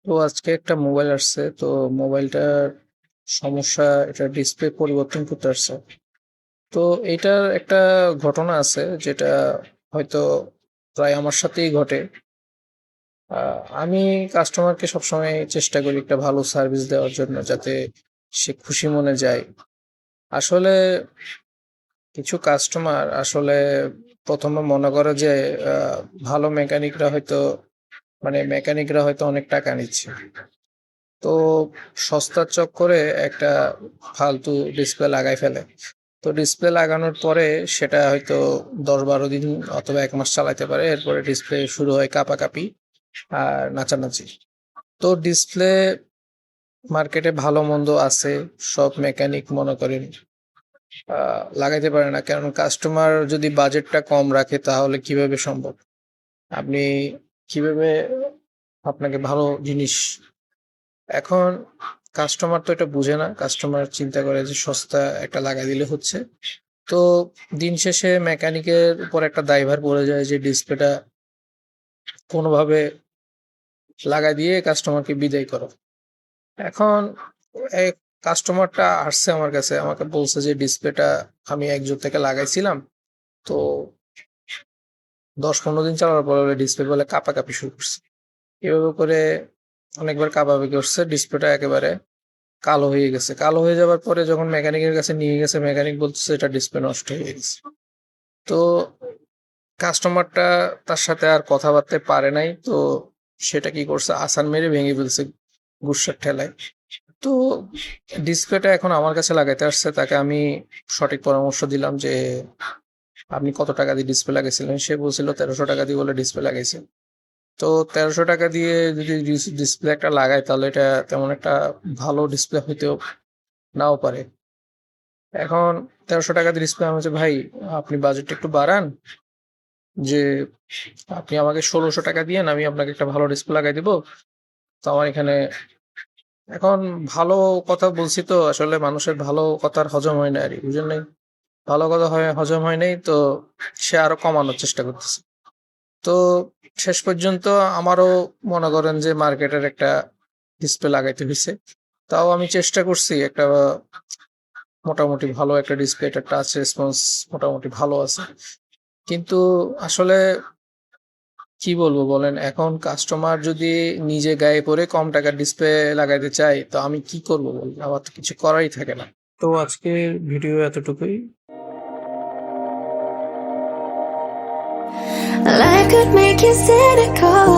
তো আজকে একটা মোবাইল আসছে, তো মোবাইলটার সমস্যা, এটা ডিসপ্লে পরিবর্তন করতে আসছে। তো এইটার একটা ঘটনা আছে যেটা হয়তো প্রায় আমার সাথেই ঘটে। আমি কাস্টমারকে সবসময় চেষ্টা করি একটা ভালো সার্ভিস দেওয়ার জন্য, যাতে সে খুশি মনে যায়। আসলে কিছু কাস্টমার আসলে প্রথমে মনে করে যে ভালো মেকানিকরা হয়তো মেকানিকরা হয়তো অনেক টাকা নিচ্ছে, তো সস্তার চক্করে একটা ফালতু ডিসপ্লে লাগাই ফেলে। তো ডিসপ্লে লাগানোর পরে সেটা হয়তো 10-12 দিন অথবা 1 মাস চালাতে পারে, এরপরে ডিসপ্লে শুরু হয় কাঁপাকাঁপি আর নাচানাচি। তো ডিসপ্লে মার্কেটে ভালো মন্দ আছে, সব মেকানিক মনে করেন লাগাইতে পারে না, কারণ কাস্টমার যদি বাজেটটা কম রাখে তাহলে কিভাবে সম্ভব? আপনি কিভাবে আপনাকে ভালো জিনিস, এখন কাস্টমার তো এটা বুঝে না, কাস্টমার চিন্তা করে যে সস্তা একটা লাগাই দিলে হচ্ছে। তো দিন শেষে মেকানিকের উপর একটা দায়ভার পড়ে যায় যে ডিসপ্লেটা কোনোভাবে লাগাই দিয়ে কাস্টমারকে বিদায় করো। এখন এক কাস্টমারটা আসছে আমার কাছে, আমাকে বলছে যে ডিসপ্লেটা আমি একজোট থেকে লাগাইছিলাম, তো 10-15 দিন চালানোর পরে ডিসপ্লে বলে কাঁপাকাঁপি শুরু করছে। এভাবে করে অনেকবার কাঁপাকাঁপি করছে, ডিসপ্লেটা একেবারে কালো হয়ে গেছে। কালো হয়ে যাওয়ার পরে যখন মেকানিকের কাছে নিয়ে গেছে, মেকানিক বলতেছে এটা ডিসপ্লে নষ্ট হয়ে গেছে। তো কাস্টমারটা তার সাথে আর কথাবার্তা পারে নাই, তো সেটা কি করছে, আসান মেরে ভেঙে ফেলছে গুস্সার ঠেলায়। তো ডিসপ্লেটা এখন আমার কাছে লাগাইতে আসছে, তাকে আমি সঠিক পরামর্শ দিলাম যে আপনি কত টাকা দিয়ে ডিসপ্লে লাগাইছিলেন। সে বলছিল 1300 টাকা দিয়ে বলে ডিসপ্লে লাগাইছে। তো 1300 টাকা দিয়ে যদি ডিসপ্লে একটা লাগায় তাহলে এটা তেমন একটা ভালো ডিসপ্লে হইতেও নাও পারে। এখন 1300 টাকা দিয়ে ডিসপ্লে, আমি বলছি ভাই আপনি বাজেটটা একটু বাড়ান, যে আপনি আমাকে 1600 টাকা দিয়ে আমি আপনাকে একটা ভালো ডিসপ্লে লাগাই দিব। তো আমার এখানে এখন ভালো কথা বলছি, তো আসলে মানুষের ভালো কথার হজম হয় না আর কি, বুঝেন নাই? ভালো কথা হয় হজম হয় নাই, তো সে আরো কমানোর চেষ্টা করতেছে। তো শেষ পর্যন্ত আমারও মনে করেন যে মার্কেটের একটা ডিসপ্লে লাগাইতে হয়েছে। তাও আমি চেষ্টা করছি একটা মোটামুটি ভালো একটা ডিসপ্লে, একটা টাচ রেসপন্স মোটামুটি ভালো আছে। কিন্তু আসলে কি বলবো বলেন, এখন কাস্টমার যদি নিজে গায়ে পড়ে কম টাকার ডিসপ্লে লাগাইতে চাই, তো আমি কি করব বলুন? আমার তো কিছু করাই থাকে না। তো আজকের ভিডিও এতটুকুই। Life could make you cynical.